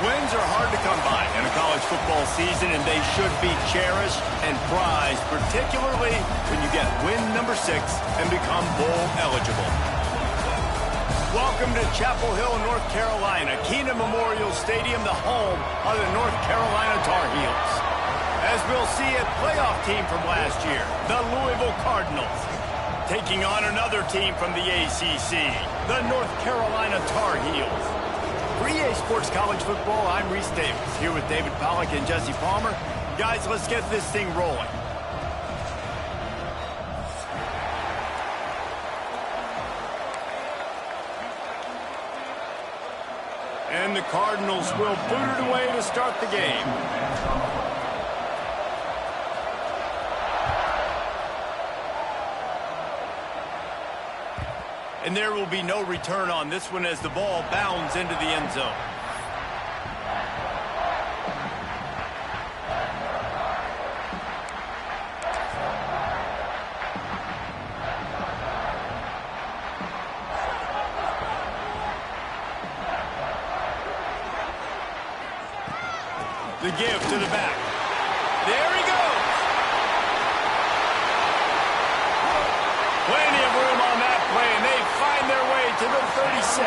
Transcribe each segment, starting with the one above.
Wins are hard to come by in a college football season, and they should be cherished and prized, particularly when you get win number 6 and become bowl eligible. Welcome to Chapel Hill, North Carolina, Keenan Memorial Stadium, the home of the North Carolina Tar Heels. As we'll see, a playoff team from last year, the Louisville Cardinals, taking on another team from the ACC, the North Carolina Tar Heels. For EA Sports College Football, I'm Reese Davis, here with David Pollack and Jesse Palmer. Guys, let's get this thing rolling. And the Cardinals will boot it away to start the game. And there will be no return on this one as the ball bounds into the end zone. The give to the back. There he goes. Plenty of room on that play, and they find their way to the 36.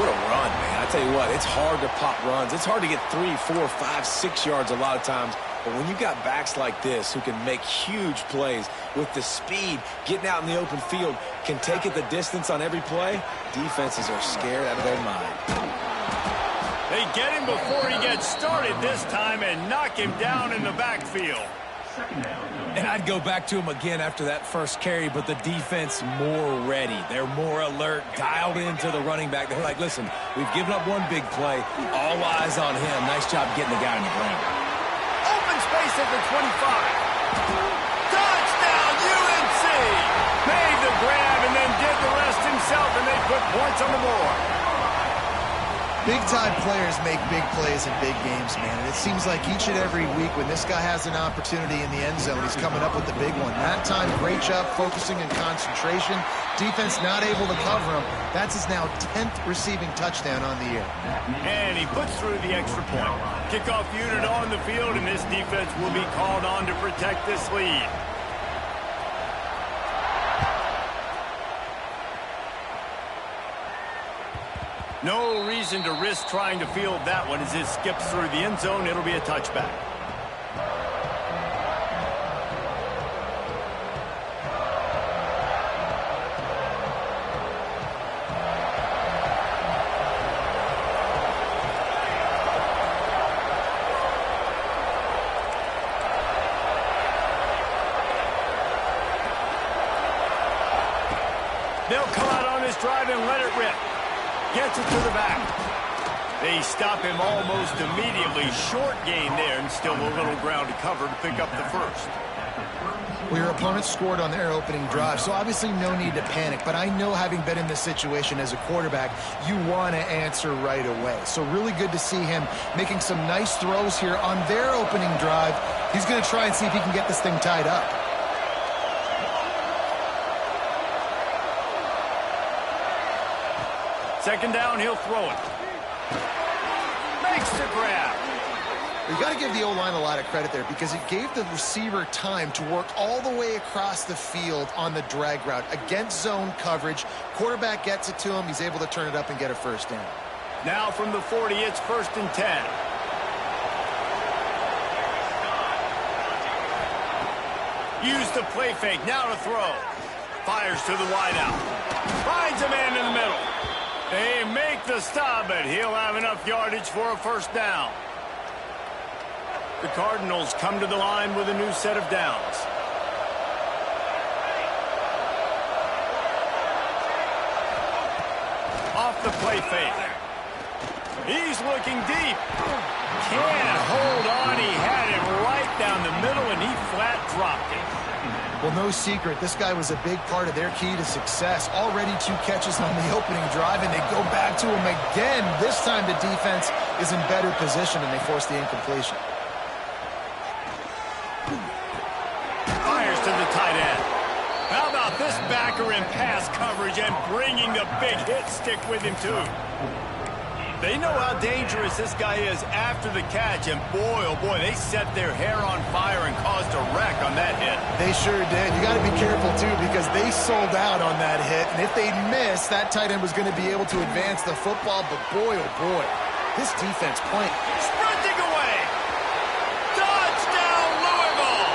What a run, man. I tell you what, it's hard to pop runs. It's hard to get 3, 4, 5, 6 yards a lot of times. But when you got backs like this who can make huge plays with the speed, getting out in the open field, can take it the distance on every play, defenses are scared out of their mind. They get him before he gets started this time and knock him down in the backfield. And I'd go back to him again after that first carry, but the defense more ready. They're more alert, dialed into the running back. They're like, listen, we've given up one big play. All eyes on him. Nice job getting the guy in the ground. Open space at the 25. Touchdown, UNC! Made the grab and then did the rest himself, and they put points on the board. Big-time players make big plays in big games, man. And it seems like each and every week when this guy has an opportunity in the end zone, he's coming up with the big one. That time, great job focusing and concentration. Defense not able to cover him. That's his now 10th receiving touchdown on the year. And he puts through the extra point. Kickoff unit on the field, and this defense will be called on to protect this lead. No reason to risk trying to field that one as it skips through the end zone. It'll be a touchback. They'll come out on this drive and let it rip. Gets it to the back. They stop him almost immediately. Short gain there, and still a little ground to cover to pick up the first. Well, your opponent scored on their opening drive, so obviously no need to panic. But I know, having been in this situation as a quarterback, you want to answer right away. So really good to see him making some nice throws here on their opening drive. He's going to try and see if he can get this thing tied up. Second down, he'll throw it. Makes the grab. You got to give the O-line a lot of credit there because it gave the receiver time to work all the way across the field on the drag route against zone coverage. Quarterback gets it to him. He's able to turn it up and get a first down. Now from the 40, it's 1st and 10. Use the play fake. Now to throw. Fires to the wideout. Finds a man in the middle. They make the stop, but he'll have enough yardage for a first down. The Cardinals come to the line with a new set of downs. Off the play fake. He's looking deep. Can't hold on. He had it right down the middle, and he flat dropped it. Well, no secret, this guy was a big part of their key to success. Already 2 catches on the opening drive, and they go back to him again. This time the defense is in better position, and they force the incompletion. Fires to the tight end. How about this backer in pass coverage and bringing the big hit stick with him, too? They know how dangerous this guy is after the catch, and boy, oh boy, they set their hair on fire and caused a wreck on that hit. They sure did. You got to be careful, too, because they sold out on that hit, and if they'd missed, that tight end was going to be able to advance the football, but boy, oh boy, this defense playing. Sprinting away. Touchdown, Louisville.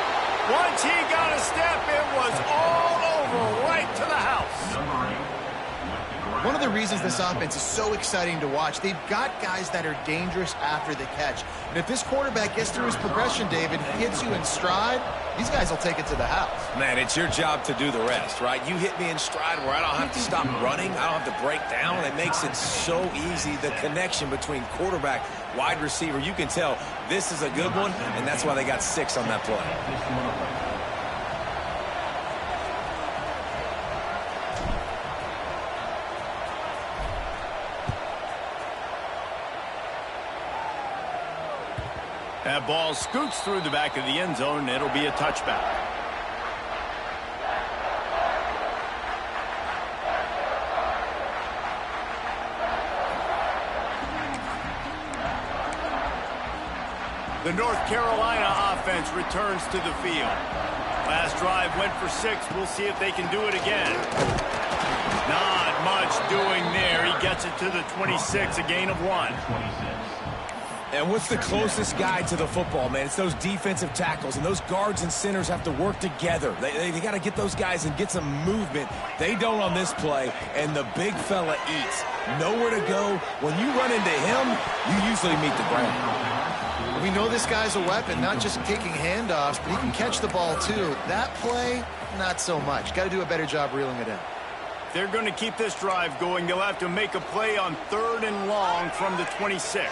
Once he got a step, it was all over, right to the house. One of the reasons this offense is so exciting to watch, they've got guys that are dangerous after the catch. And if this quarterback gets through his progression, David, hits you in stride, these guys will take it to the house. Man, it's your job to do the rest, right? You hit me in stride where I don't have to stop running. I don't have to break down. It makes it so easy, the connection between quarterback, wide receiver. You can tell this is a good one, and that's why they got 6 on that play. That ball scoots through the back of the end zone, and it'll be a touchback. The North Carolina offense returns to the field. Last drive went for 6. We'll see if they can do it again. Not much doing there. He gets it to the 26, a gain of 1. And what's the closest guy to the football, man? It's those defensive tackles, and those guards and centers have to work together. They got to get those guys and get some movement. They don't on this play, and the big fella eats. Nowhere to go. When you run into him, you usually meet the ground. We know this guy's a weapon, not just kicking handoffs, but he can catch the ball, too. That play, not so much. Got to do a better job reeling it in. They're going to keep this drive going. They'll have to make a play on 3rd and long from the 26.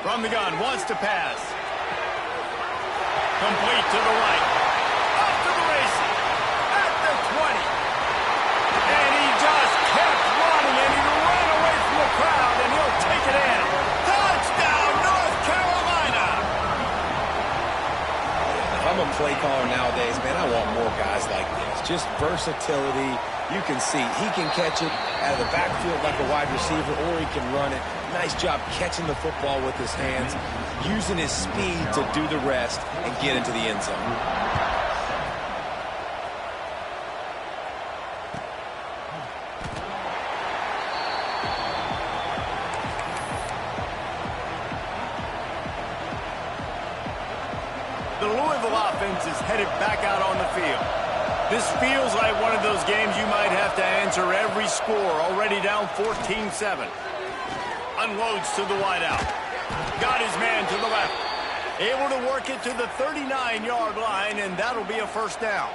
From the gun, wants to pass. Complete to the right. Up to the races. At the 20. And he just kept running, and he ran away from the crowd, and he'll take it in. Touchdown, North Carolina! If I'm a play caller nowadays, man, I want more guys like this. Just versatility. You can see he can catch it out of the backfield like a wide receiver, or he can run it. Nice job catching the football with his hands, using his speed to do the rest and get into the end zone. The Louisville offense is headed back out on the field. This feels like one of those games you might have to answer every score. Already down 14-7. Unloads to the wideout. Got his man to the left. Able to work it to the 39-yard line, and that'll be a first down.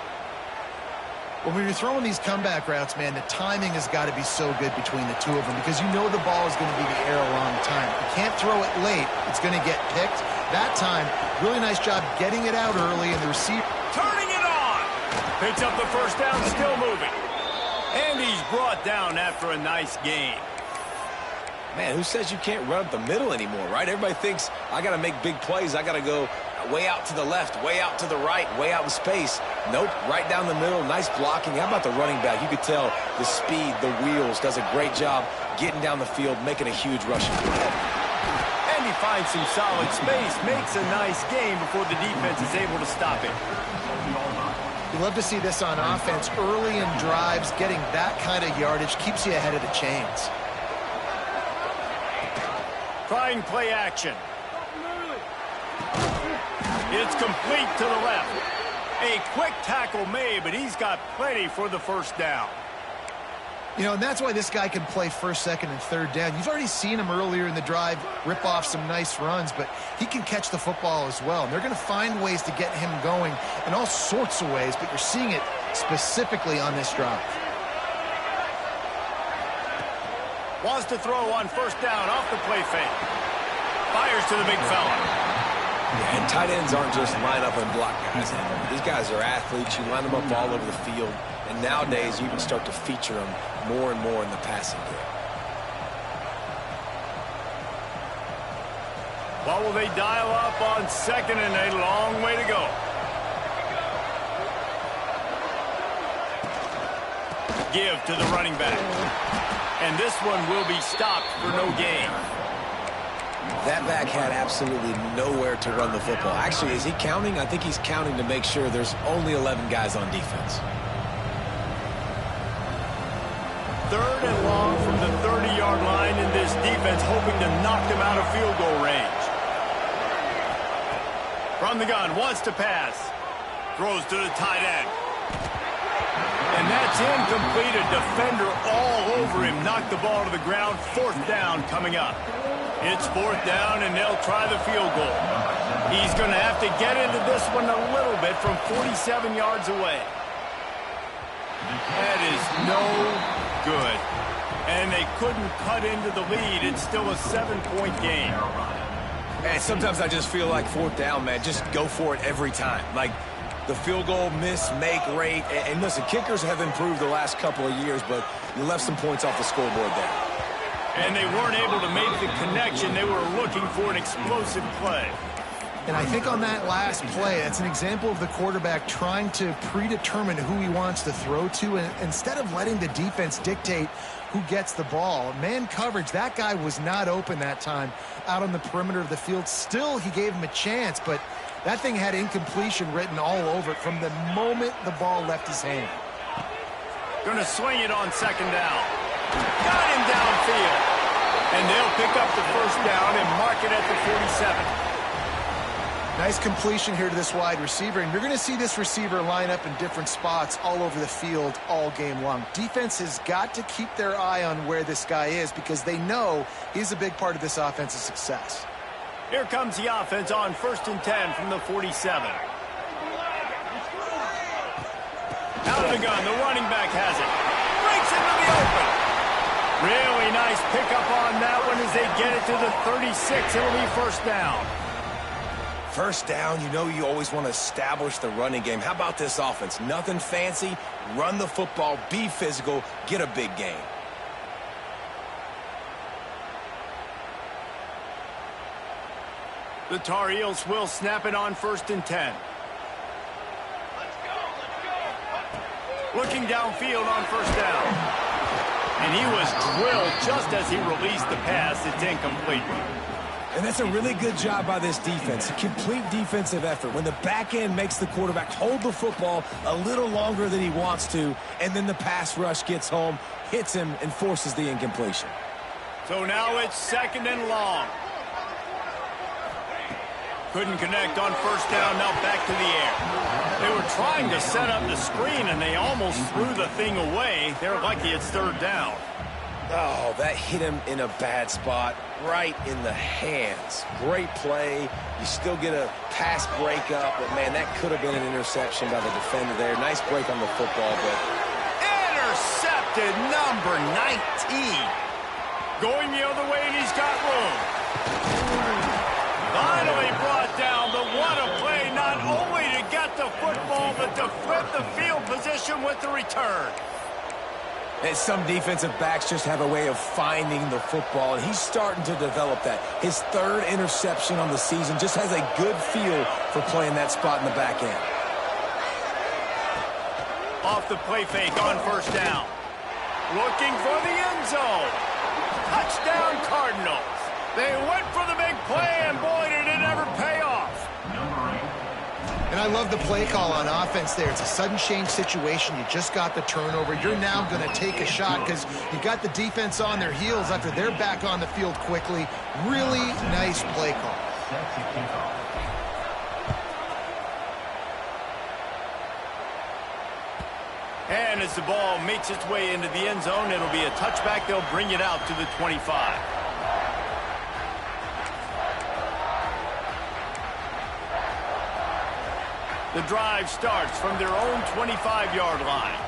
Well, when you're throwing these comeback routes, man, the timing has got to be so good between the two of them because you know the ball is going to be the air a long time. You can't throw it late. It's going to get picked. That time, really nice job getting it out early, and the receiver Turning it on. Picks up the first down, still moving. And he's brought down after a nice gain. Man, who says you can't run up the middle anymore, right? Everybody thinks I got to make big plays. I got to go way out to the left, way out to the right, way out in space. Nope, right down the middle. Nice blocking. How about the running back? You could tell the speed, the wheels, does a great job getting down the field, making a huge rushing play. And he finds some solid space, makes a nice gain before the defense is able to stop it. you love to see this on offense. Early in drives, getting that kind of yardage keeps you ahead of the chains. Trying play action. It's complete to the left. A quick tackle made, but he's got plenty for the first down. You know, and that's why this guy can play first, second, and third down. You've already seen him earlier in the drive rip off some nice runs, but he can catch the football as well. And they're going to find ways to get him going in all sorts of ways, but you're seeing it specifically on this drive. Wants to throw on first down off the play fake. Fires to the big fella. Yeah, and tight ends aren't just line up and block guys. These guys are athletes. You line them up all over the field. And nowadays, you can start to feature them more and more in the passing game. What will they dial up on second and a long way to go? give to the running back. And this one will be stopped for no gain. That back had absolutely nowhere to run the football. Actually, is he counting? I think he's counting to make sure there's only 11 guys on defense. 3rd and long from the 30-yard line, in this defense hoping to knock them out of field goal range. From the gun, wants to pass. Throws to the tight end. And that's incomplete. A defender all over him. Knocked the ball to the ground. 4th down coming up. It's 4th down, and they'll try the field goal. He's going to have to get into this one a little bit from 47 yards away. That is no good. And they couldn't cut into the lead. It's still a 7-point game. And sometimes I just feel like 4th down, man, just go for it every time. Like the field goal miss-make rate. And listen, kickers have improved the last couple of years, but you left some points off the scoreboard there. And they weren't able to make the connection. They were looking for an explosive play. And I think on that last play, it's an example of the quarterback trying to predetermine who he wants to throw to, and instead of letting the defense dictate who gets the ball. Man coverage, that guy was not open that time out on the perimeter of the field. Still, he gave him a chance, but that thing had incompletion written all over it from the moment the ball left his hand. Going to swing it on 2nd down. Got him downfield. And they'll pick up the 1st down and mark it at the 47. Nice completion here to this wide receiver, and you're going to see this receiver line up in different spots all over the field all game long. Defense has got to keep their eye on where this guy is because they know he's a big part of this offense's success. Here comes the offense on 1st and 10 from the 47. Out of the gun, the running back has it. Breaks into the open. Really nice pickup on that one as they get it to the 36. It'll be 1st down. 1st down, you know you always want to establish the running game. How about this offense? Nothing fancy. Run the football, be physical, get a big gain. The Tar Heels will snap it on 1st and 10. Looking downfield on 1st down. And he was drilled just as he released the pass. It's incomplete. And that's a really good job by this defense. A complete defensive effort. When the back end makes the quarterback hold the football a little longer than he wants to, and then the pass rush gets home, hits him, and forces the incompletion. So now it's 2nd and long. Couldn't connect on 1st down, now back to the air. They were trying to set up the screen, and they almost threw the thing away. They're lucky it's 3rd down. Oh, that hit him in a bad spot, right in the hands. Great play. You still get a pass breakup, but, man, that could have been an interception by the defender there. Nice break on the football, but... Intercepted, number 19. Going the other way, and he's got room. Finally brought down, but what a play, not only to get the football, but to flip the field position with the return. And some defensive backs just have a way of finding the football, and he's starting to develop that. His 3rd interception on the season, just has a good feel for playing that spot in the back end. Off the play fake on 1st down. Looking for the end zone. Touchdown Cardinals. They went for the big play, and boy, did it ever pay off. And I love the play call on offense there. It's a sudden change situation. You just got the turnover. You're now going to take a shot because you got the defense on their heels after they're back on the field quickly. Really nice play call. And as the ball makes its way into the end zone, it'll be a touchback. They'll bring it out to the 25. The drive starts from their own 25-yard line.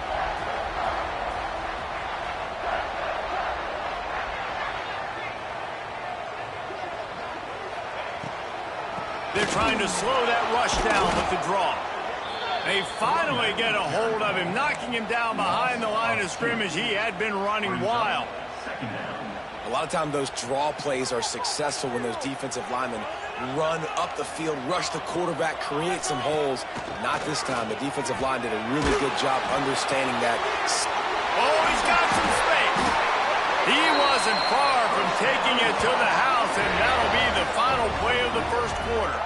They're trying to slow that rush down with the draw. They finally get a hold of him, knocking him down behind the line of scrimmage. He had been running wild. A lot of times those draw plays are successful when those defensive linemen run up the field, rush the quarterback, create some holes. Not this time. The defensive line did a really good job understanding that. Oh, he's got some space. He wasn't far from taking it to the house, and that'll be the final play of the first quarter.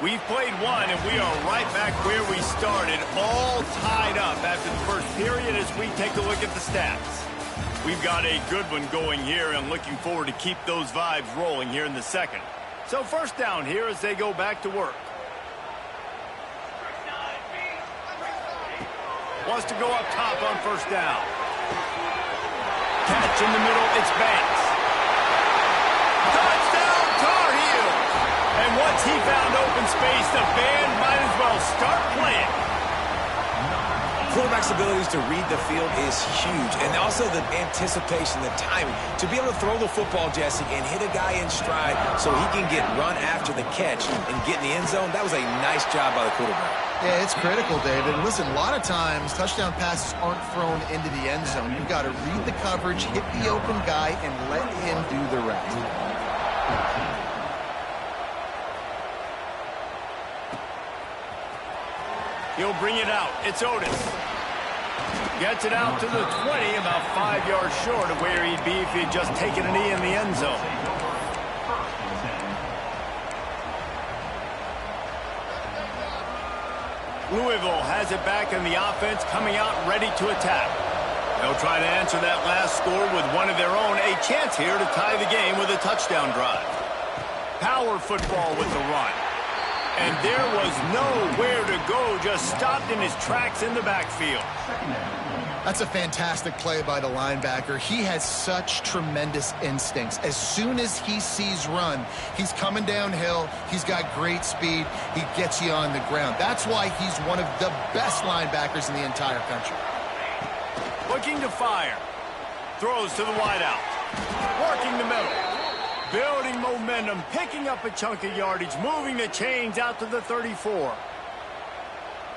We've played one, and we are right back where we started, all tied up after the first period as we take a look at the stats. We've got a good one going here, and looking forward to keep those vibes rolling here in the second. So first down here as they go back to work. Wants to go up top on first down. Catch in the middle, it's Banks. Touchdown, Tar Heels! And once he found open space, the band might as well start playing. Quarterback's abilities to read the field is huge, and also the anticipation, the timing. To be able to throw the football, Jesse, and hit a guy in stride so he can get run after the catch and get in the end zone, that was a nice job by the quarterback. Yeah, it's critical, David. Listen, a lot of times touchdown passes aren't thrown into the end zone. You've got to read the coverage, hit the open guy, and let him do the rest. He'll bring it out. It's Otis. Gets it out to the 20, about 5 yards short of where he'd be if he'd just taken a knee in the end zone. Louisville has it back in the offense, coming out ready to attack. They'll try to answer that last score with one of their own. A chance here to tie the game with a touchdown drive. Power football with the run. And there was nowhere to go, just stopped in his tracks in the backfield. That's a fantastic play by the linebacker. He has such tremendous instincts. As soon as he sees run, he's coming downhill. He's got great speed. He gets you on the ground. That's why he's one of the best linebackers in the entire country. Looking to fire. Throws to the wideout. Working the middle. Building momentum, picking up a chunk of yardage, moving the chains out to the 34.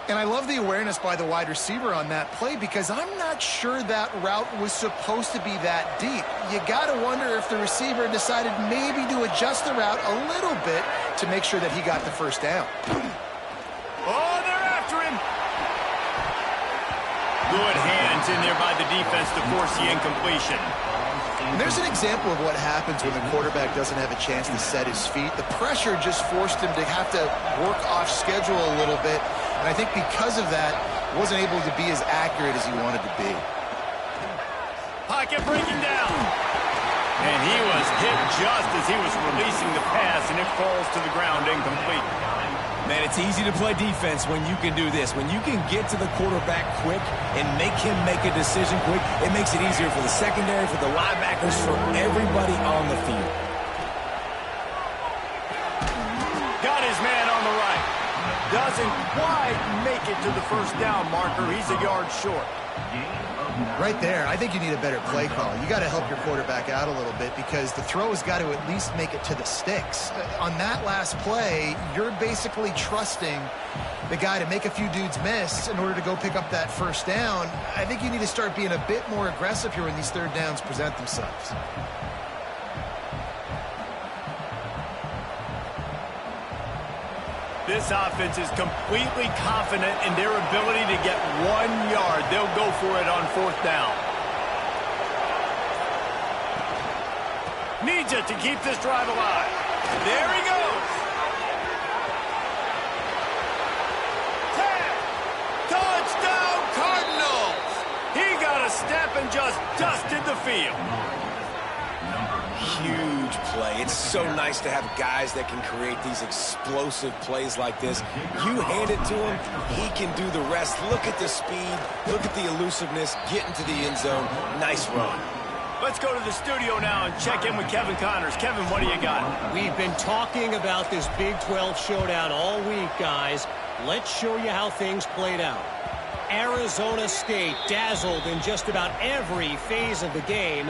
And I love the awareness by the wide receiver on that play because I'm not sure that route was supposed to be that deep. You got to wonder if the receiver decided maybe to adjust the route a little bit to make sure that he got the first down. Oh, they're after him. Good hands in there by the defense to force the incompletion. And there's an example of what happens when the quarterback doesn't have a chance to set his feet. The pressure just forced him to have to work off schedule a little bit. And I think because of that, wasn't able to be as accurate as he wanted to be. Pocket breaking down. And he was hit just as he was releasing the pass, and it falls to the ground incomplete. Man, it's easy to play defense when you can do this. When you can get to the quarterback quick and make him make a decision quick, it makes it easier for the secondary, for the linebackers, for everybody on the field. Got his man on the right. Doesn't quite make it to the first down marker. He's a yard short. Right there, I think you need a better play call. You got to help your quarterback out a little bit because the throw has got to at least make it to the sticks. On that last play, you're basically trusting the guy to make a few dudes miss in order to go pick up that first down. I think you need to start being a bit more aggressive here when these third downs present themselves. This offense is completely confident in their ability to get 1 yard. They'll go for it on fourth down. Needs it to keep this drive alive. There he goes. 10. Touchdown, Cardinals. He got a step and just dusted the field. Huge play. It's so nice to have guys that can create these explosive plays like this. You hand it to him, he can do the rest. Look at the speed, look at the elusiveness, get into the end zone. Nice run. Let's go to the studio now and check in with Kevin Connors. Kevin, what do you got? We've been talking about this Big 12 showdown all week, guys. Let's show you how things played out. Arizona State dazzled in just about every phase of the game.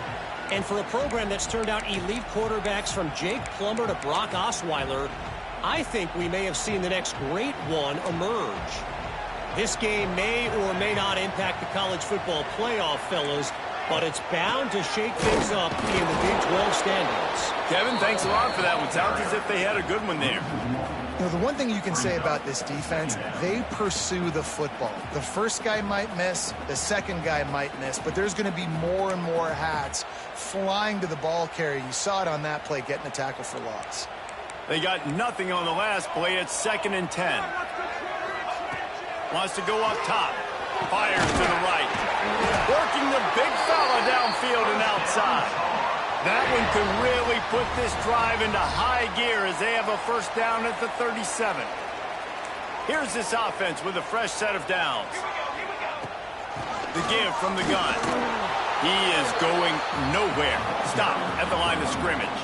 And for a program that's turned out elite quarterbacks from Jake Plummer to Brock Osweiler, I think we may have seen the next great one emerge. This game may or may not impact the college football playoff, fellas, but it's bound to shake things up in the Big 12 standings. Kevin, thanks a lot for that one. Sounds as if they had a good one there. You know, the one thing you can say about this defense, they pursue the football. The first guy might miss, the second guy might miss, but there's going to be more and more hats flying to the ball carrier. You saw it on that play, getting a tackle for loss. They got nothing on the last play. It's 2nd and 10. Wants to go up top. Fires to the right. Working the big fella downfield and outside. That one could really put this drive into high gear as they have a first down at the 37. Here's this offense with a fresh set of downs. The give from the gun. He is going nowhere. Stop at the line of scrimmage.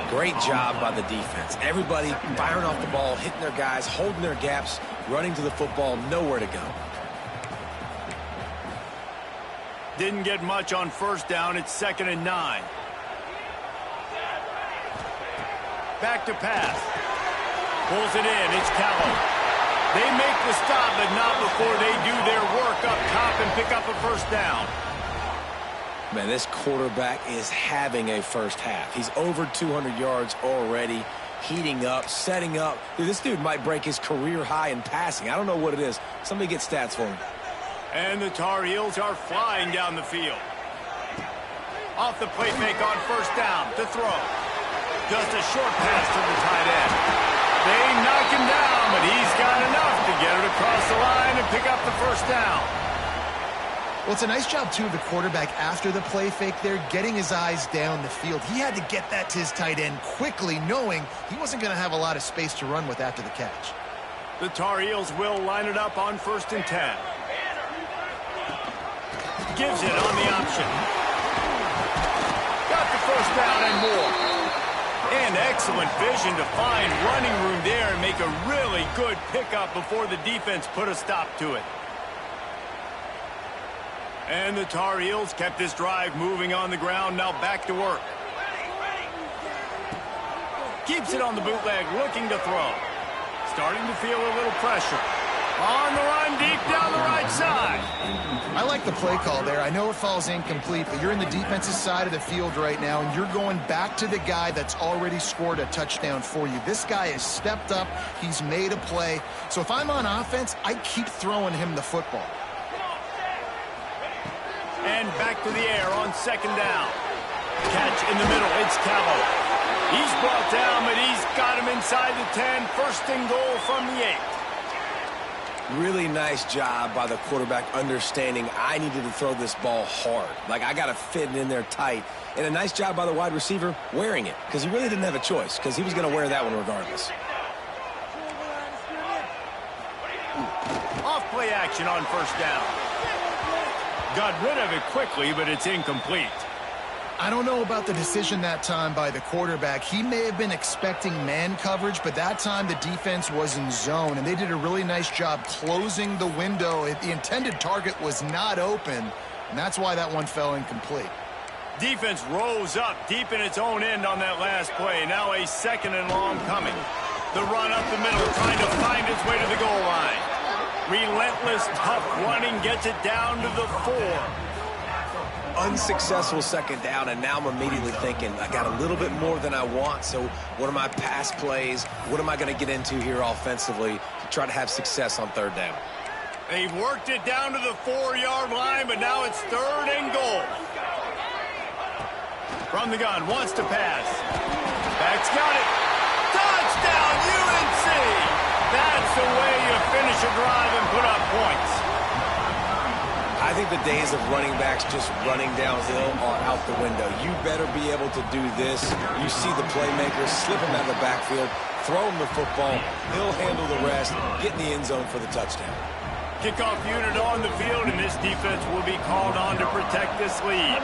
Great job by the defense. Everybody firing off the ball, hitting their guys, holding their gaps, running to the football, nowhere to go. Didn't get much on first down. It's 2nd and 9. Back to pass. Pulls it in. It's Callow. They make the stop, but not before they do their work up top and pick up a first down. Man, this quarterback is having a first half. He's over 200 yards already, heating up, setting up. Dude, this dude might break his career high in passing. I don't know what it is. Somebody get stats for him. And the Tar Heels are flying down the field. Off the play fake on first down to throw. Just a short pass to the tight end. They knock him down, but he's got enough to get it across the line and pick up the first down. Well, it's a nice job, too, of the quarterback after the play fake there, getting his eyes down the field. He had to get that to his tight end quickly, knowing he wasn't going to have a lot of space to run with after the catch. The Tar Heels will line it up on 1st and 10. Gives it on the option. Got the first down and more. And excellent vision to find running room there and make a really good pickup before the defense put a stop to it. And the Tar Heels kept this drive moving on the ground. Now back to work. Keeps it on the bootleg, looking to throw. Starting to feel a little pressure. On the run, deep down the right side. I like the play call there. I know it falls incomplete, but you're in the defensive side of the field right now, and you're going back to the guy that's already scored a touchdown for you. This guy has stepped up. He's made a play. So if I'm on offense, I keep throwing him the football. And back to the air on 2nd down. Catch in the middle. It's Callow. He's brought down, but he's got him inside the 10. 1st and goal from the 8. Really nice job by the quarterback understanding I needed to throw this ball hard. Like, I got to fit it in there tight. And a nice job by the wide receiver wearing it, because he really didn't have a choice, because he was going to wear that one regardless. Off play action on first down. Got rid of it quickly, but it's incomplete. I don't know about the decision that time by the quarterback. He may have been expecting man coverage, but that time the defense was in zone, and they did a really nice job closing the window. The intended target was not open, and that's why that one fell incomplete. Defense rose up deep in its own end on that last play. Now a 2nd and long coming. The run up the middle, trying to find its way to the goal line. Relentless, tough running gets it down to the 4. Unsuccessful 2nd down, and now I'm immediately thinking, I got a little bit more than I want, so what are my pass plays? What am I going to get into here offensively to try to have success on 3rd down? They've worked it down to the 4-yard line, but now it's 3rd and goal. From the gun, wants to pass. Back's got it. Touchdown, UNC! That's the way you finish a drive and put up points. I think the days of running backs just running downhill are out the window. You better be able to do this. You see the playmakers, slip him out of the backfield, throw him the football, he'll handle the rest, get in the end zone for the touchdown. Kickoff unit on the field, and this defense will be called on to protect this lead.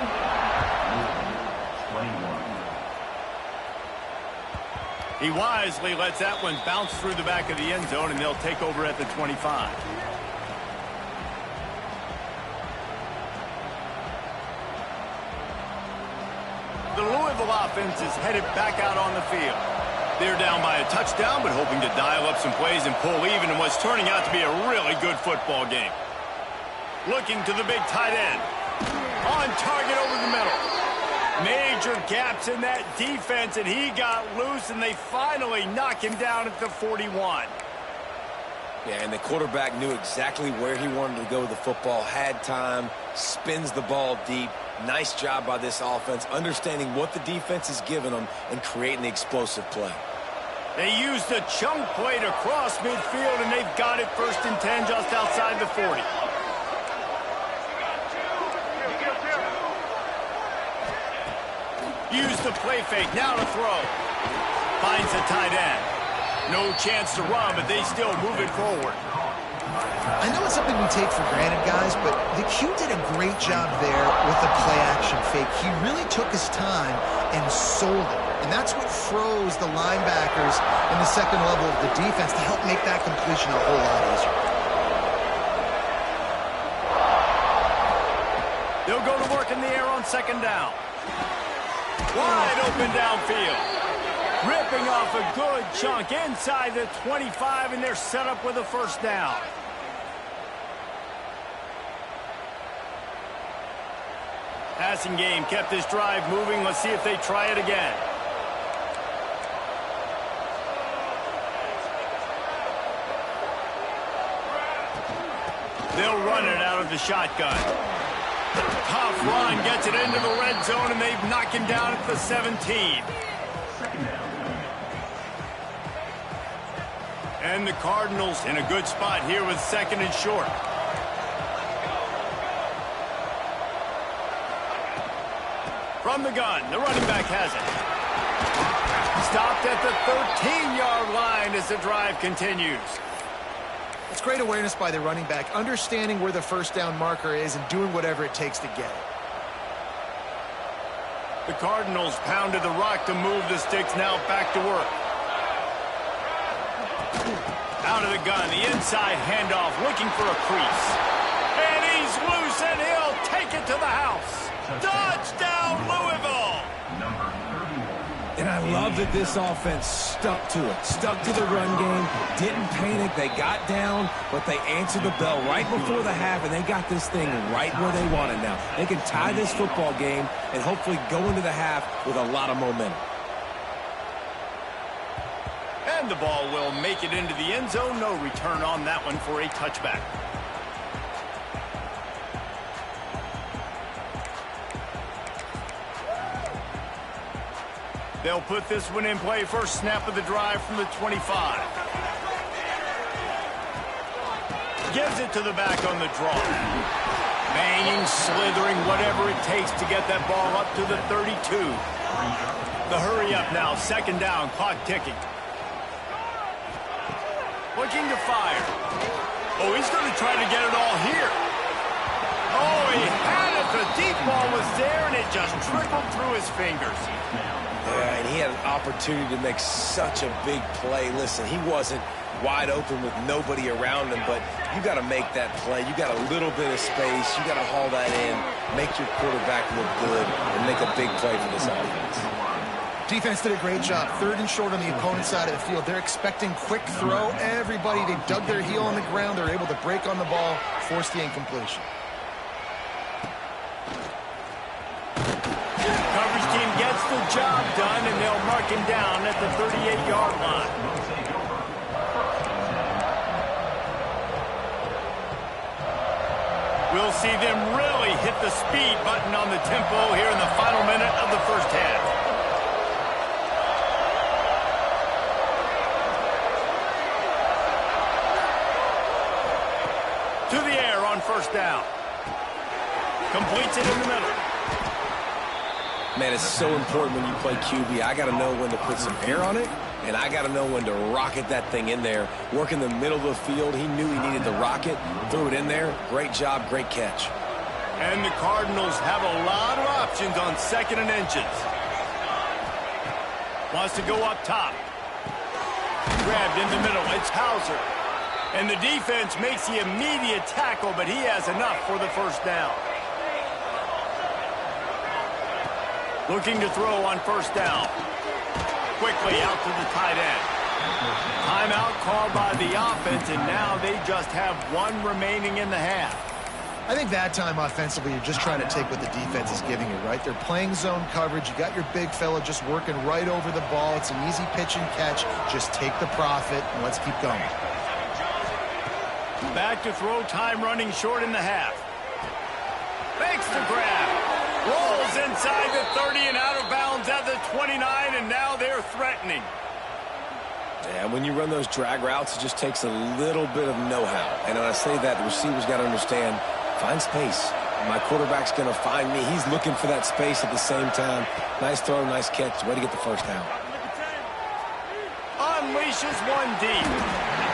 He wisely lets that one bounce through the back of the end zone, and they'll take over at the 25. The Louisville offense is headed back out on the field. They're down by a touchdown, but hoping to dial up some plays and pull even in what's turning out to be a really good football game. Looking to the big tight end. On target over the middle. Major gaps in that defense, and he got loose, and they finally knock him down at the 41. Yeah, and the quarterback knew exactly where he wanted to go with the football, had time, spins the ball deep. Nice job by this offense, understanding what the defense is giving them and creating the explosive play. They used a chunk play to cross midfield, and they've got it 1st and 10 just outside the 40. Use the play fake, now to throw. Finds the tight end. No chance to run, but they still move it forward. I know it's something we take for granted, guys, but the Q did a great job there with the play-action fake. He really took his time and sold it. And that's what froze the linebackers in the second level of the defense to help make that completion a whole lot easier. They'll go to work in the air on 2nd down. Wide open downfield. Ripping off a good chunk inside the 25, and they're set up with a 1st down. Passing game kept this drive moving. Let's see if they try it again. They'll run it out of the shotgun. Tough run gets it into the red zone, and they've knocked him down at the 17. And the Cardinals in a good spot here with 2nd and short. From the gun, the running back has it. Stopped at the 13-yard line as the drive continues. It's great awareness by the running back, understanding where the 1st down marker is and doing whatever it takes to get it. The Cardinals pounded the rock to move the sticks, now back to work. Out of the gun, the inside handoff, looking for a crease. And he's loose, and he'll take it to the house. Touchdown, Louisville! And I love that this offense stuck to it, stuck to the run game, didn't panic. They got down, but they answered the bell right before the half, and they got this thing right where they want it now. They can tie this football game and hopefully go into the half with a lot of momentum. And the ball will make it into the end zone. No return on that one for a touchback. They'll put this one in play. First snap of the drive from the 25. Gives it to the back on the draw. Banging, slithering, whatever it takes to get that ball up to the 32. The hurry up now, 2nd down, clock ticking. Looking to fire. Oh, he's going to try to get it all here. Oh, he had it. The deep ball was there, and it just trickled through his fingers. Yeah, and he had an opportunity to make such a big play. Listen, he wasn't wide open with nobody around him, but you got to make that play. You got a little bit of space. You got to haul that in, make your quarterback look good, and make a big play for this offense. Defense did a great job. 3rd and short on the opponent's side of the field. They're expecting quick throw. Everybody, they dug their heel on the ground. They're able to break on the ball, force the incompletion. Coverage team gets the job done, and they'll mark him down at the 38-yard line. We'll see them really hit the speed button on the tempo here in the final minute of the 1st half. To the air on 1st down. Completes it in the middle. Man, it's so important when you play QB. I got to know when to put some air on it, and I got to know when to rocket that thing in there. Work in the middle of the field. He knew he needed to rocket, threw it in there. Great job, great catch. And the Cardinals have a lot of options on 2nd and inches. Wants to go up top. Grabbed in the middle. It's Hauser. And the defense makes the immediate tackle, but he has enough for the 1st down. Looking to throw on 1st down. Quickly out to the tight end. Timeout called by the offense, and now they just have one remaining in the half. I think that time offensively, you're just trying to take what the defense is giving you, right? They're playing zone coverage. You got your big fella just working right over the ball. It's an easy pitch and catch. Just take the profit, and let's keep going. Back to throw, time running short in the half. Fakes the grab. Rolls inside the 30 and out of bounds at the 29, and now they're threatening. Yeah, when you run those drag routes, it just takes a little bit of know-how. And when I say that, the receivers got to understand, find space. My quarterback's going to find me. He's looking for that space at the same time. Nice throw, nice catch. Way to get the first down. Unleashes one deep.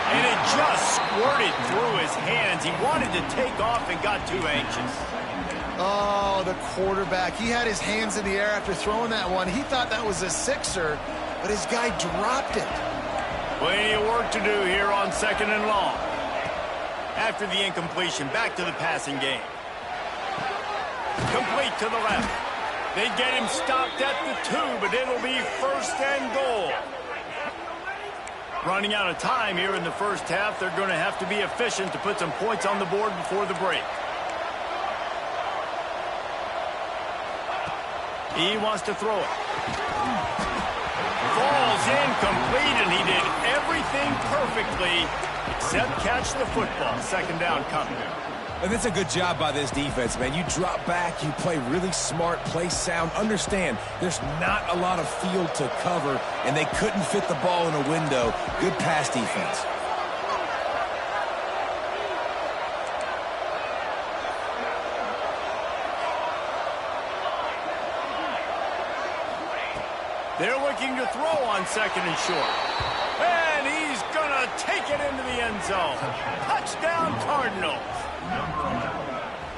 And it just squirted through his hands. He wanted to take off and got too anxious. Oh, the quarterback. He had his hands in the air after throwing that one. He thought that was a sixer, but his guy dropped it. Plenty of work to do here on 2nd and long. After the incompletion, back to the passing game. Complete to the left. They get him stopped at the 2, but it'll be 1st and goal. Running out of time here in the first half. They're going to have to be efficient to put some points on the board before the break. He wants to throw it. Falls incomplete, and he did everything perfectly except catch the football. 2nd down coming. And that's a good job by this defense, man. You drop back, you play really smart, play sound. Understand, there's not a lot of field to cover, and they couldn't fit the ball in a window. Good pass defense. They're looking to throw on 2nd and short. And he's going to take it into the end zone. Touchdown, Cardinals.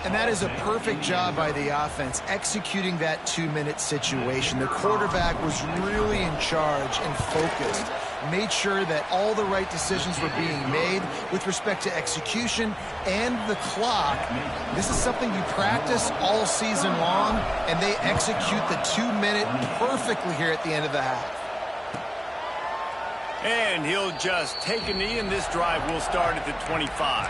And that is a perfect job by the offense, executing that 2-minute situation. The quarterback was really in charge and focused, made sure that all the right decisions were being made with respect to execution and the clock. This is something you practice all season long, and they execute the 2-minute perfectly here at the end of the half. And he'll just take a knee, and this drive will start at the 25.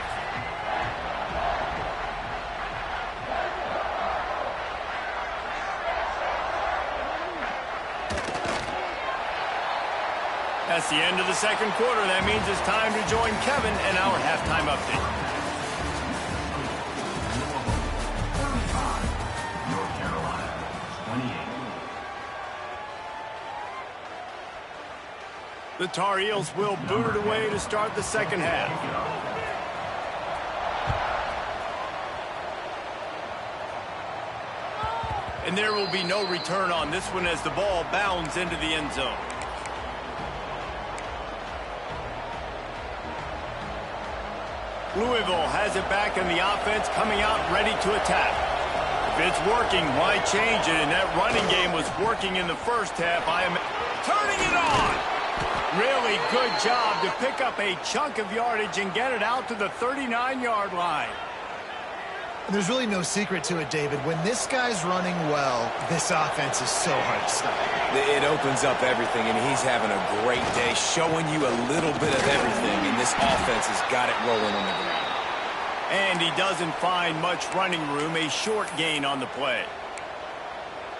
That's the end of the 2nd quarter. That means it's time to join Kevin and our halftime update. North Carolina, 28. The Tar Heels will boot it away to start the 2nd half. And there will be no return on this one as the ball bounds into the end zone. Louisville has it back in the offense, coming out ready to attack. If it's working, why change it? And that running game was working in the first half. I am turning it on. Really good job to pick up a chunk of yardage and get it out to the 39-yard line. And there's really no secret to it, David. When this guy's running well, this offense is so hard to stop. It opens up everything, and he's having a great day, showing you a little bit of everything, and this offense has got it rolling on the ground. And he doesn't find much running room, a short gain on the play.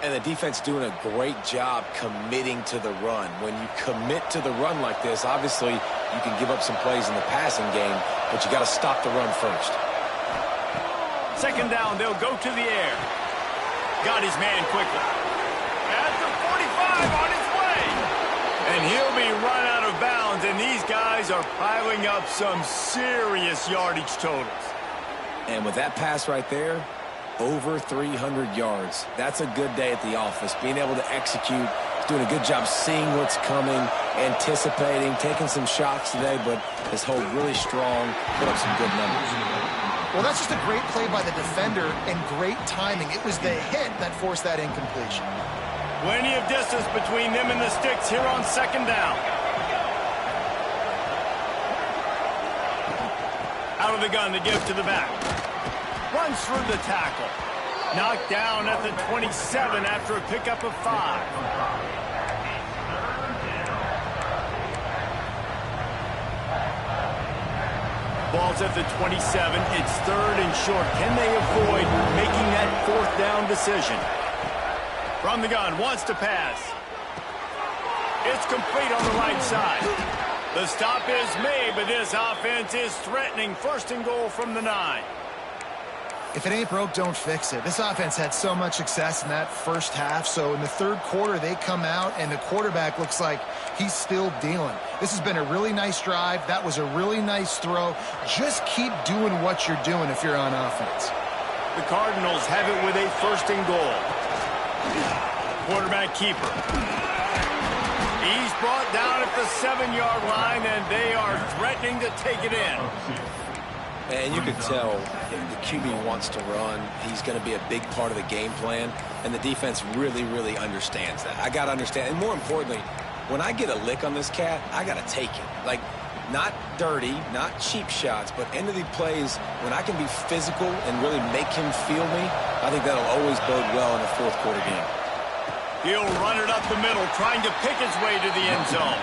And the defense doing a great job committing to the run. When you commit to the run like this, obviously you can give up some plays in the passing game, but you got to stop the run first. 2nd down, they'll go to the air. Got his man quickly. At the 45 on his way. And he'll be run out of bounds, and these guys are piling up some serious yardage totals. And with that pass right there, over 300 yards. That's a good day at the office. Being able to execute, doing a good job seeing what's coming, anticipating, taking some shots today, but his hold really strong, put up some good numbers. Well, that's just a great play by the defender and great timing. It was the hit that forced that incompletion. Plenty of distance between them and the sticks here on 2nd down. Out of the gun to give to the back. Runs through the tackle. Knocked down at the 27 after a pickup of 5. Ball's at the 27. It's 3rd and short. Can they avoid making that 4th down decision? From the gun, wants to pass. It's complete on the right side. The stop is made, but this offense is threatening 1st and goal from the 9. If it ain't broke, don't fix it. This offense had so much success in that first half, so in the 3rd quarter, they come out, and the quarterback looks like he's still dealing. This has been a really nice drive. That was a really nice throw. Just keep doing what you're doing if you're on offense. The Cardinals have it with a 1st and goal. Quarterback keeper. He's brought down at the 7-yard line, and they are threatening to take it in. And you can tell the QB wants to run. He's going to be a big part of the game plan, and the defense really, really understands that. I got to understand, and more importantly, when I get a lick on this cat, I got to take it. Like, not dirty, not cheap shots, but end of the plays, when I can be physical and really make him feel me, I think that'll always bode well in a 4th quarter game. He'll run it up the middle, trying to pick his way to the end zone.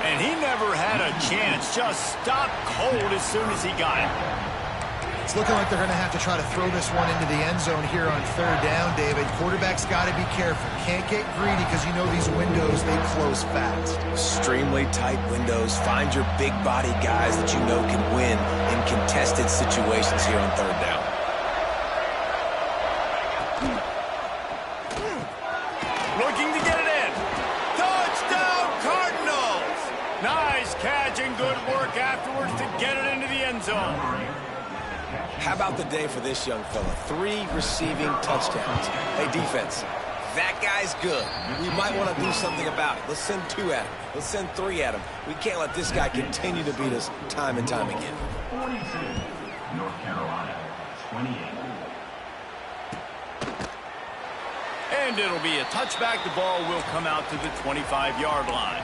And he never had a chance, just stopped cold as soon as he got it. It's looking like they're going to have to try to throw this one into the end zone here on 3rd down, David. Quarterback's got to be careful. Can't get greedy because you know these windows, they close fast. Extremely tight windows. Find your big body guys that you know can win in contested situations here on 3rd down. Looking to get it in. Touchdown, Cardinals! Nice catch and good work afterwards to get it into the end zone. How about the day for this young fella? 3 receiving touchdowns. Hey, defense, that guy's good. We might want to do something about it. Let's send 2 at him. Let's send 3 at him. We can't let this guy continue to beat us time and time again. 42, North Carolina, 28. And it'll be a touchback. The ball will come out to the 25-yard line.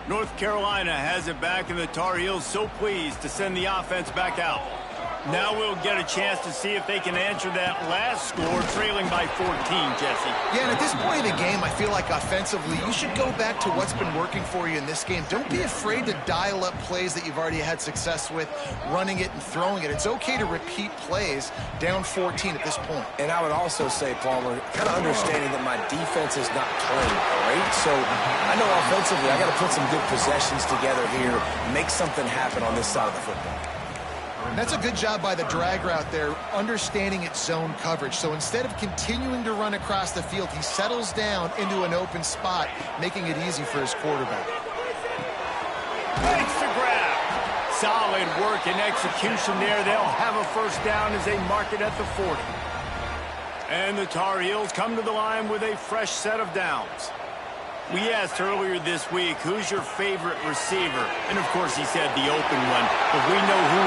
North Carolina has it back, and the Tar Heels so pleased to send the offense back out. Now we'll get a chance to see if they can answer that last score, trailing by 14, Jesse. Yeah, and at this point of the game, I feel like offensively, you should go back to what's been working for you in this game. Don't be afraid to dial up plays that you've already had success with, running it and throwing it. It's okay to repeat plays down 14 at this point. And I would also say, Palmer, kind of understanding that my defense is not playing great. So I know offensively I got to put some good possessions together here, make something happen on this side of the football. That's a good job by the drag route there, understanding its zone coverage. So instead of continuing to run across the field, he settles down into an open spot, making it easy for his quarterback. Makes the grab. Solid work and execution there. They'll have a 1st down as they mark it at the 40. And the Tar Heels come to the line with a fresh set of downs. We asked earlier this week, who's your favorite receiver? And, of course, he said the open one. But we know who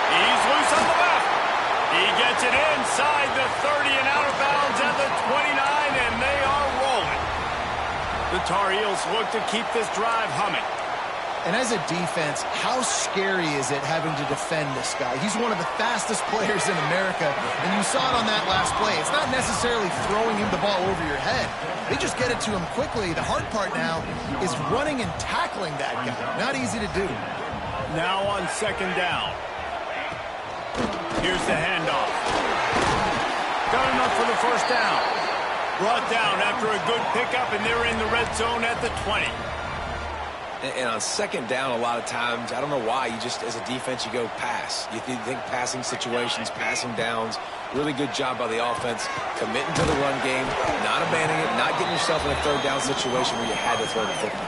he's loose on the left. He gets it inside the 30 and out of bounds at the 29, and they are rolling. The Tar Heels look to keep this drive humming. And as a defense, how scary is it having to defend this guy? He's one of the fastest players in America, and you saw it on that last play. It's not necessarily throwing him the ball over your head. They just get it to him quickly. The hard part now is running and tackling that guy. Not easy to do. Now on 2nd down. Here's the handoff. Got enough for the 1st down. Brought down after a good pickup, and they're in the red zone at the 20. And on 2nd down, a lot of times, I don't know why, you just, as a defense, you go pass. You think passing situations, passing downs. Really good job by the offense, committing to the run game, not abandoning it, not getting yourself in a 3rd down situation where you had to throw the football.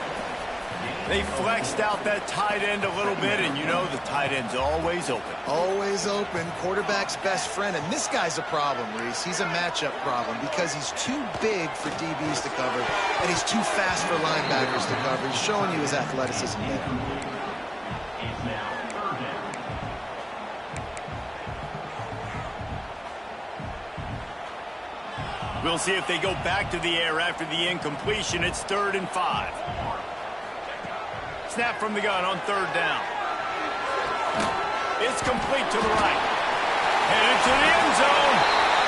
They flexed out that tight end a little bit, and you know the tight end's always open. Always open, quarterback's best friend. And this guy's a problem, Reese. He's a matchup problem because he's too big for DBs to cover, and he's too fast for linebackers to cover. He's showing you his athleticism there. It's now 3rd down. We'll see if they go back to the air after the incompletion. It's 3rd and 5. Snap from the gun on 3rd down. It's complete to the right. Headed to the end zone.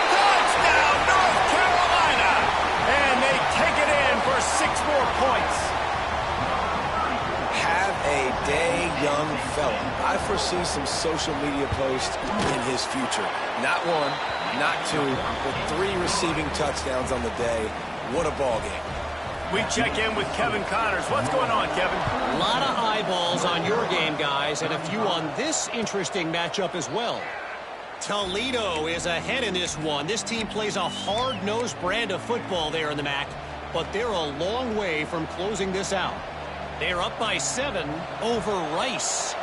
Touchdown, North Carolina! And they take it in for 6 more points. Have a day, young fella. I foresee some social media posts in his future. Not 1, not 2, but 3 receiving touchdowns on the day. What a ball game. We check in with Kevin Connors. What's going on, Kevin? A lot of eyeballs on your game, guys, and a few on this interesting matchup as well. Toledo is ahead in this one. This team plays a hard-nosed brand of football there in the MAC, but they're a long way from closing this out. They're up by 7 over Rice.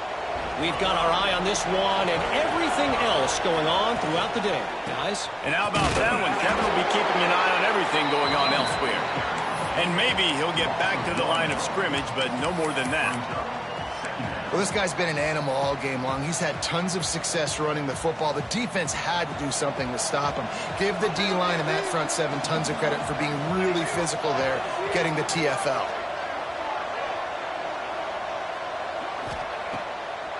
We've got our eye on this one and everything else going on throughout the day, guys. And how about that one? Kevin will be keeping an eye on everything going on elsewhere. And maybe he'll get back to the line of scrimmage, but no more than that. Well, this guy's been an animal all game long. He's had tons of success running the football. The defense had to do something to stop him. Give the D-line and that front 7 tons of credit for being really physical there, getting the TFL.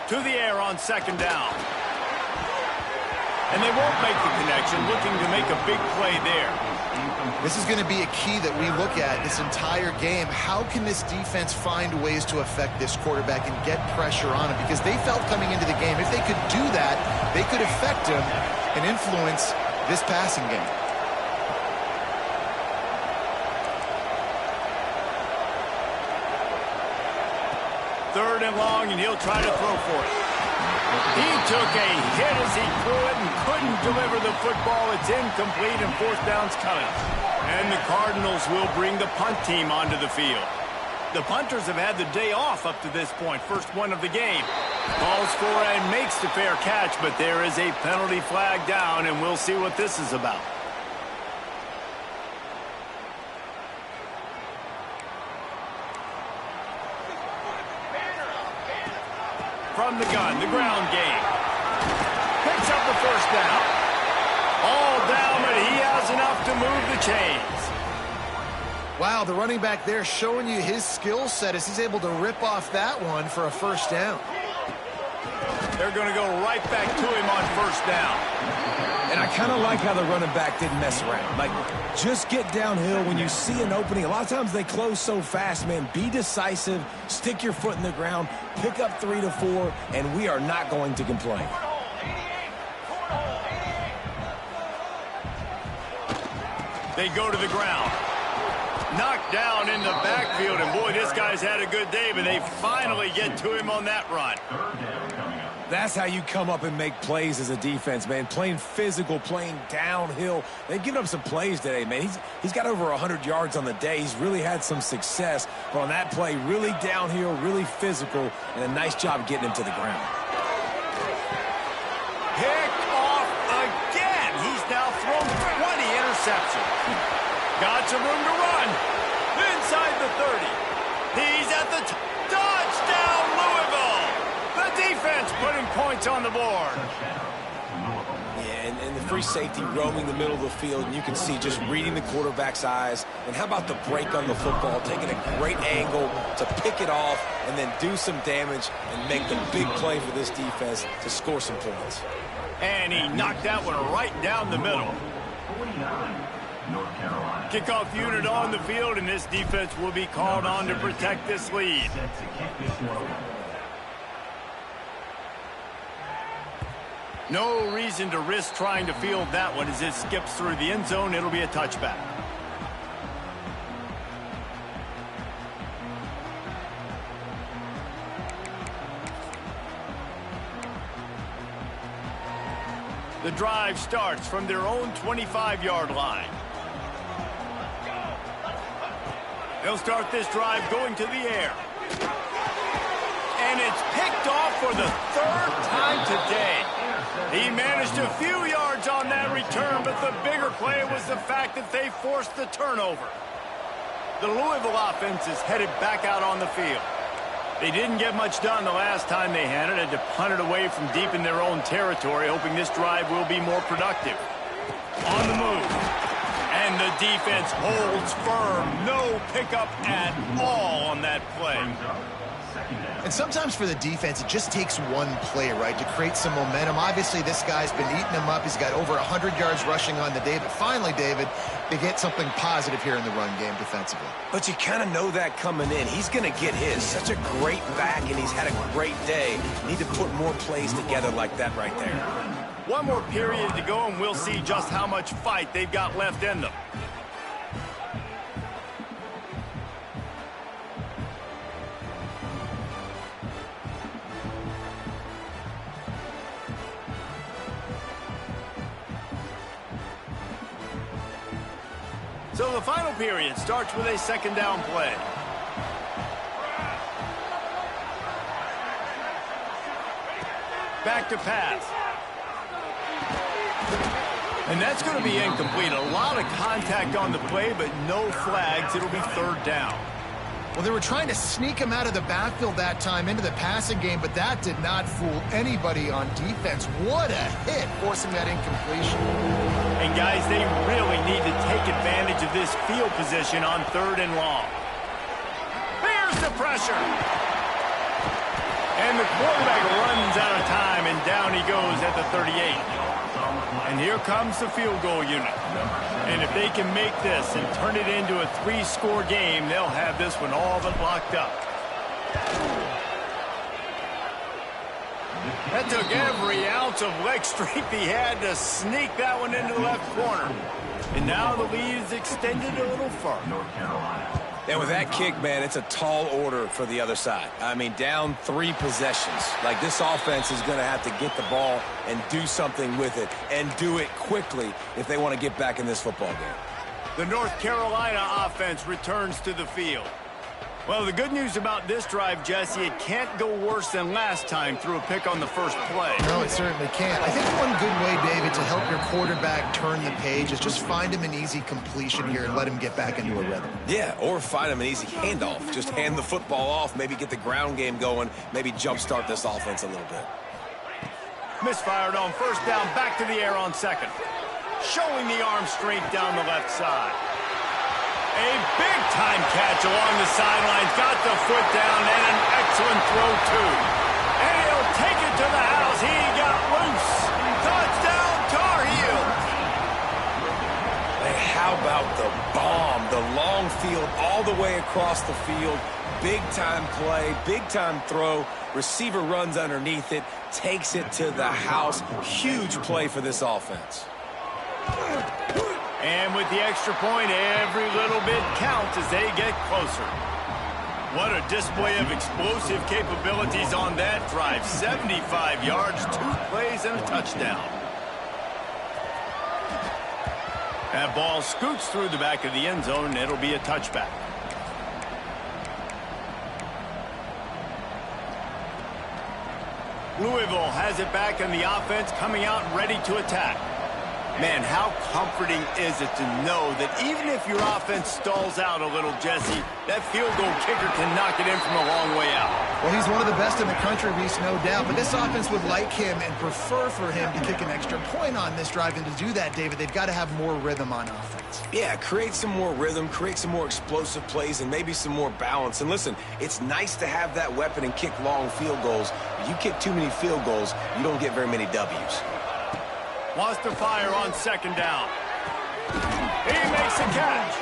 To the air on 2nd down. And they won't make the connection, looking to make a big play there. This is going to be a key that we look at this entire game. How can this defense find ways to affect this quarterback and get pressure on him? Because they felt coming into the game, if they could do that, they could affect him and influence this passing game. Third and long, and he'll try to throw for it. He took a hit as he threw it and couldn't deliver the football. It's incomplete, and 4th down's coming. And the Cardinals will bring the punt team onto the field. The punters have had the day off up to this point. First one of the game. Calls for and makes the fair catch, but there is a penalty flag down, and we'll see what this is about. From the gun, the ground game. Picks up the 1st down. All down, but he has enough to move the chains. Wow, the running back there showing you his skill set as he's able to rip off that one for a 1st down. They're going to go right back to him on 1st down. And I kind of like how the running back didn't mess around. Like, just get downhill when you see an opening. A lot of times they close so fast, man. Be decisive, stick your foot in the ground, pick up 3 to 4, and we are not going to complain. They go to the ground. Knocked down in the backfield, and boy, this guy's had a good day, but they finally get to him on that run. That's how you come up and make plays as a defense, man. Playing physical, playing downhill. They've given up some plays today, man. He's got over 100 yards on the day. He's really had some success. But on that play, really downhill, really physical, and a nice job getting him to the ground. Picked off again. He's now thrown 20 interceptions. Got some room to run. Inside the 30. He's at the touchdown, Louisville. The defense putting points on the board. Yeah, and the free safety roaming the middle of the field, and you can see just reading the quarterback's eyes. And how about the break on the football, taking a great angle to pick it off and then do some damage and make the big play for this defense to score some points. And he knocked that one right down the middle. 49, North Carolina. Kickoff unit on the field, and this defense will be called on to protect this lead. Set to kick this one. No reason to risk trying to field that one as it skips through the end zone. It'll be a touchback. The drive starts from their own 25-yard line. They'll start this drive going to the air. And it's picked off for the 3rd time today. He managed a few yards on that return, but the bigger play was the fact that they forced the turnover. The Louisville offense is headed back out on the field. They didn't get much done the last time they had it. Had to punt it away from deep in their own territory, hoping this drive will be more productive. On the move. And the defense holds firm. No pickup at all on that play. And sometimes for the defense, it just takes one play, right, to create some momentum. Obviously, this guy's been eating them up. He's got over 100 yards rushing on the day. But finally, David, they get something positive here in the run game defensively. But you kind of know that coming in. He's going to get his. Such a great back, and he's had a great day. Need to put more plays together like that right there. One more period to go, and we'll see just how much fight they've got left in them. So the final period starts with a second down play. Back to pass. And that's going to be incomplete. A lot of contact on the play, but no flags. It'll be third down. Well, they were trying to sneak him out of the backfield that time into the passing game, but that did not fool anybody on defense. What a hit, forcing that incompletion. And, guys, they really need to take advantage of this field position on third and long. There's the pressure. And the quarterback runs out of time, and down he goes at the 38. And here comes the field goal unit. And if they can make this and turn it into a 3-score game, they'll have this one all but locked up. That took every ounce of leg strength he had to sneak that one into the left corner. And now the lead is extended a little further. North Carolina. And with that kick, man, it's a tall order for the other side. I mean, down 3 possessions. Like, this offense is going to have to get the ball and do something with it, and do it quickly if they want to get back in this football game. The North Carolina offense returns to the field. Well, the good news about this drive, Jesse, it can't go worse than last time through a pick on the first play. No, it certainly can't. I think one good way, David, to help your quarterback turn the page is just find him an easy completion here and let him get back into a rhythm. Yeah, or find him an easy handoff. Just hand the football off, maybe get the ground game going, maybe jumpstart this offense a little bit. Misfired on first down, back to the air on second. Showing the arm strength down the left side. A big-time catch along the sidelines. Got the foot down and an excellent throw, too. And he'll take it to the house. He got loose. Touchdown, Tar Heels. And how about the bomb? The long field all the way across the field. Big-time play, big-time throw. Receiver runs underneath it, takes it to the house. Huge play for this offense. And with the extra point, every little bit counts as they get closer. What a display of explosive capabilities on that drive. 75 yards, 2 plays, and a touchdown. That ball scoots through the back of the end zone, and it'll be a touchback. Louisville has it back in the offense, coming out ready to attack. Man, how comforting is it to know that even if your offense stalls out a little, Jesse, that field goal kicker can knock it in from a long way out. Well, he's one of the best in the country, Reese, no doubt. But this offense would like him and prefer for him to kick an extra point on this drive. And to do that, David, they've got to have more rhythm on offense. Yeah, create some more rhythm, create some more explosive plays, and maybe some more balance. And listen, it's nice to have that weapon and kick long field goals. But you kick too many field goals, you don't get very many W's. Wants to fire on second down. He makes the catch.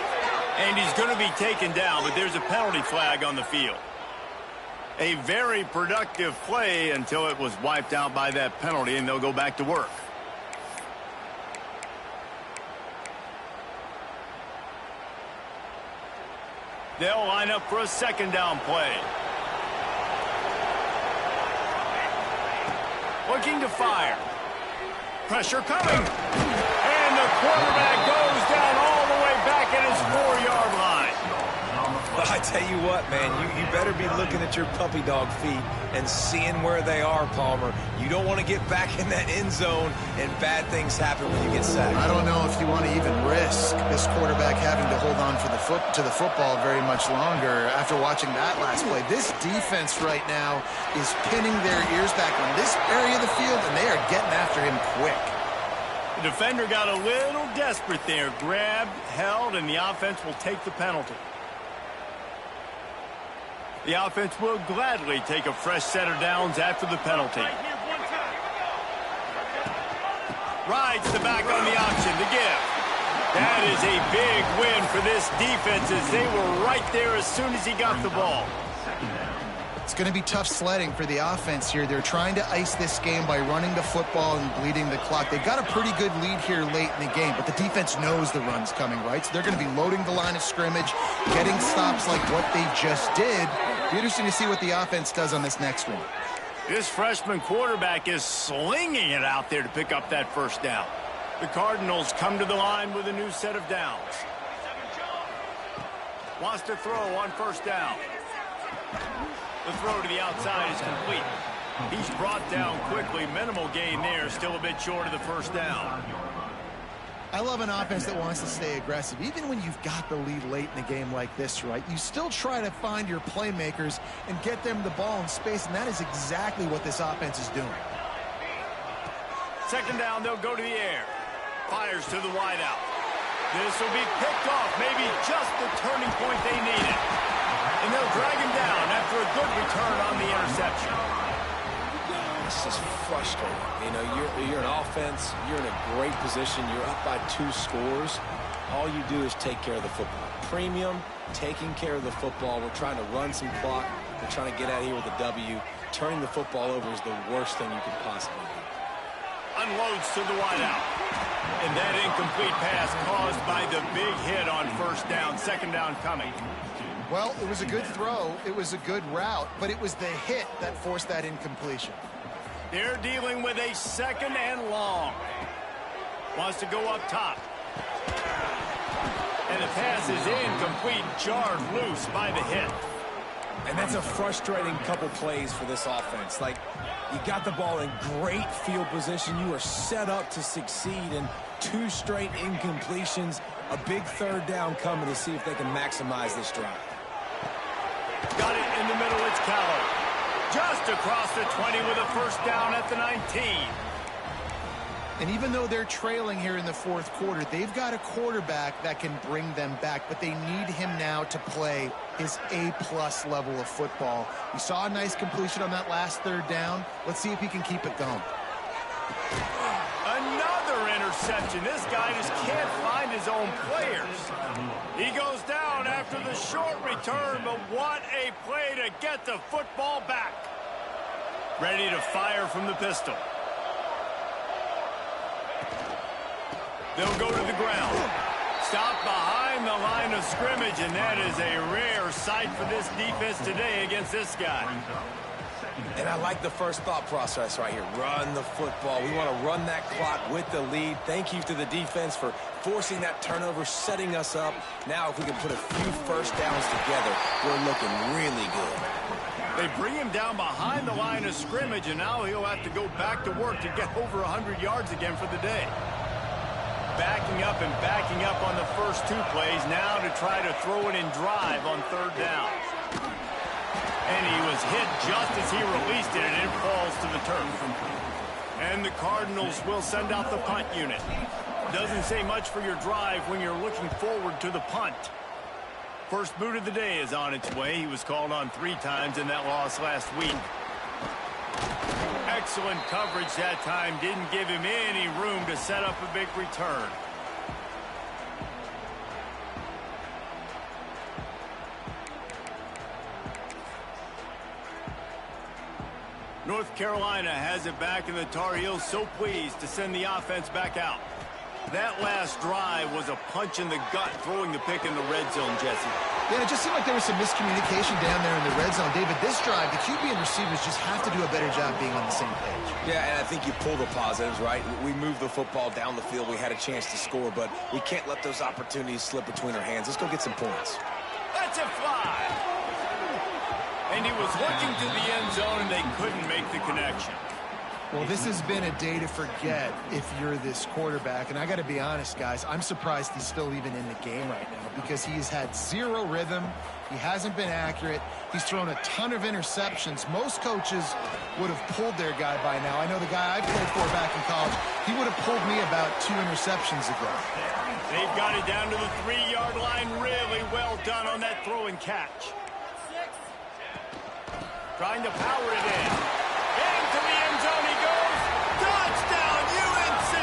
And he's going to be taken down, but there's a penalty flag on the field. A very productive play until it was wiped out by that penalty, and they'll go back to work. They'll line up for a second down play. Looking to fire. Pressure coming. And the quarterback goes down all the way back at his 4-yard line. Well, I tell you what, man, you better be looking at your puppy dog feet and seeing where they are, Palmer. You don't want to get back in that end zone and bad things happen when you get sacked. I don't know if you want to even risk this quarterback having to hold on for to the football very much longer after watching that last play. This defense right now is pinning their ears back on this area of the field, and they are getting after him quick. The defender got a little desperate there. Grabbed, held, and the offense will take the penalty. The offense will gladly take a fresh set of downs after the penalty. Rides the back on the option to give. That is a big win for this defense as they were right there as soon as he got the ball. It's going to be tough sledding for the offense here. They're trying to ice this game by running the football and bleeding the clock. They've got a pretty good lead here late in the game, but the defense knows the run's coming, right? So they're going to be loading the line of scrimmage, getting stops like what they just did. It'll be interesting to see what the offense does on this next one. This freshman quarterback is slinging it out there to pick up that first down. The Cardinals come to the line with a new set of downs. Wants to throw on first down. The throw to the outside is complete. He's brought down quickly. Minimal gain there. Still a bit short of the first down. I love an offense that wants to stay aggressive. Even when you've got the lead late in the game like this, right, you still try to find your playmakers and get them the ball in space, and that is exactly what this offense is doing. Second down, they'll go to the air. Fires to the wideout. This will be picked off. Maybe just the turning point they needed. And they'll drag him down after a good return on the interception. This is frustrating. You know, you're an offense. You're in a great position. You're up by 2 scores. All you do is take care of the football. Premium, taking care of the football. We're trying to run some clock. We're trying to get out of here with a W. Turning the football over is the worst thing you can possibly do. Unloads to the wideout. And that incomplete pass caused by the big hit on first down. Second down coming. Well, it was a good throw. It was a good route, but it was the hit that forced that incompletion. They're dealing with a second and long. Wants to go up top. And the pass is incomplete, jarred loose by the hit. And that's a frustrating couple plays for this offense. Like, you got the ball in great field position. You are set up to succeed, and 2 straight incompletions. A big third down coming to see if they can maximize this drive. Got it in the middle. It's Ncaa. Just across the 20 with a first down at the 19. And even though they're trailing here in the fourth quarter, they've got a quarterback that can bring them back, but they need him now to play his A-plus level of football. We saw a nice completion on that last third down. Let's see if he can keep it going. Another interception. This guy just can't find his own players. He goes down after the short return, but what a play to get the football back. Ready to fire from the pistol. They'll go to the ground. Stop behind the line of scrimmage, and that is a rare sight for this defense today against this guy. And I like the first thought process right here. Run the football. We want to run that clock with the lead. Thank you to the defense for forcing that turnover, setting us up. Now if we can put a few first downs together, we're looking really good. They bring him down behind the line of scrimmage, and now he'll have to go back to work to get over 100 yards again for the day. Backing up and backing up on the first 2 plays, now to try to throw it in drive on third down. And he was hit just as he released it, and it falls to the turf. And the Cardinals will send out the punt unit. Doesn't say much for your drive when you're looking forward to the punt. First boot of the day is on its way. He was called on 3 times in that loss last week. Excellent coverage that time. Didn't give him any room to set up a big return. North Carolina has it back, and the Tar Heels so pleased to send the offense back out. That last drive was a punch in the gut, throwing the pick in the red zone, Jesse. Yeah, it just seemed like there was some miscommunication down there in the red zone. David, this drive, the QB and receivers just have to do a better job being on the same page. Yeah, and I think you pull the positives, right? We moved the football down the field. We had a chance to score, but we can't let those opportunities slip between our hands. Let's go get some points. That's a fly. And he was looking to the end zone, and they couldn't make the connection. Well, this has been a day to forget if you're this quarterback. And I got to be honest, guys, I'm surprised he's still even in the game right now because he's had zero rhythm. He hasn't been accurate. He's thrown a ton of interceptions. Most coaches would have pulled their guy by now. I know the guy I played for back in college, he would have pulled me about 2 interceptions ago. They've got it down to the 3-yard line. Really well done on that throw and catch. Trying to power it in. Into the end zone he goes. Touchdown, UNC!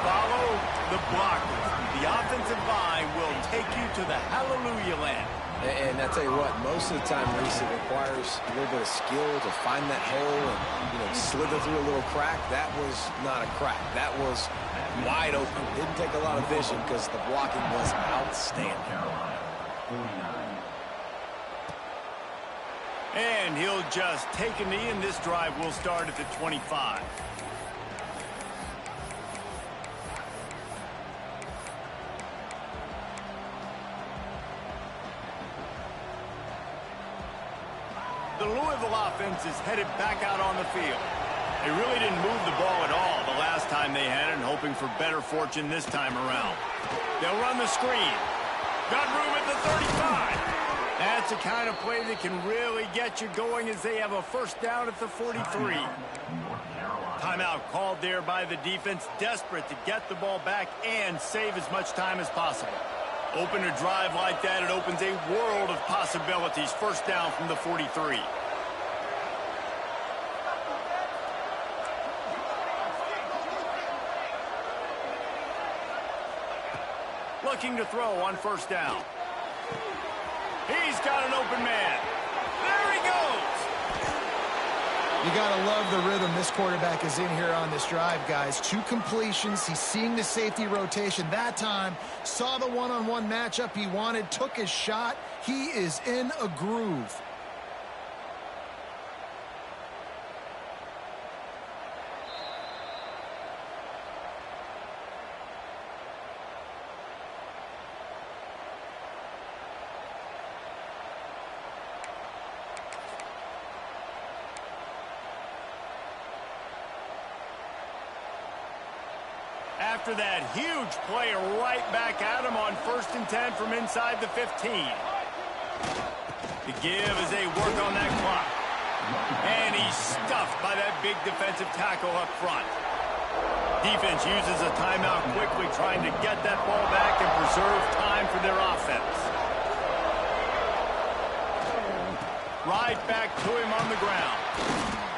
Follow the blockers. The offensive line will take you to the hallelujah land. And I tell you what, most of the time, Reese, it requires a little bit of skill to find that hole and, slither through a little crack. That was not a crack. That was wide open. Didn't take a lot of vision because the blocking was outstanding. And he'll just take a knee, and this drive will start at the 25. The Louisville offense is headed back out on the field. They really didn't move the ball at all the last time they had it, and hoping for better fortune this time around. They'll run the screen. Got room at the 35. That's the kind of play that can really get you going as they have a first down at the 43. Timeout called there by the defense, desperate to get the ball back and save as much time as possible. Open a drive like that, it opens a world of possibilities. First down from the 43. Looking to throw on first down. He's got an open man. There he goes. You got to love the rhythm this quarterback is in here on this drive, guys. 2 completions. He's seeing the safety rotation that time. Saw the one-on-one matchup he wanted. Took his shot. He is in a groove. After that huge play, right back at him on 1st and 10 from inside the 15. The give as they work on that clock. And he's stuffed by that big defensive tackle up front. Defense uses a timeout quickly, trying to get that ball back and preserve time for their offense. Right back to him on the ground.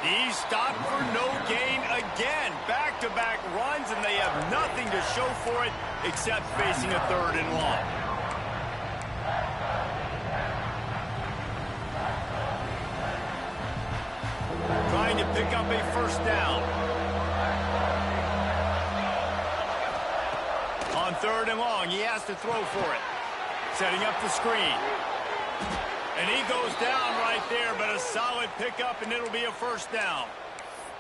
He's stopped for no gain again. Back-to-back runs, and they have nothing to show for it except facing a 3rd and long. Trying to pick up a first down. On 3rd and long, he has to throw for it. Setting up the screen. And he goes down right there, but a solid pickup, and it'll be a first down.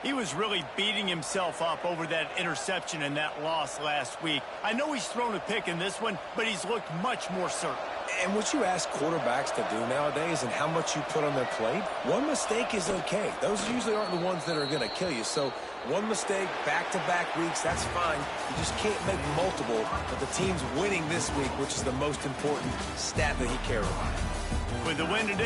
He was really beating himself up over that interception and that loss last week. I know he's thrown a pick in this one, but he's looked much more certain. And what you ask quarterbacks to do nowadays and how much you put on their plate, one mistake is okay. Those usually aren't the ones that are going to kill you. So one mistake, back-to-back weeks, that's fine. You just can't make multiple, but the team's winning this week, which is the most important stat that he cares about. With the win today,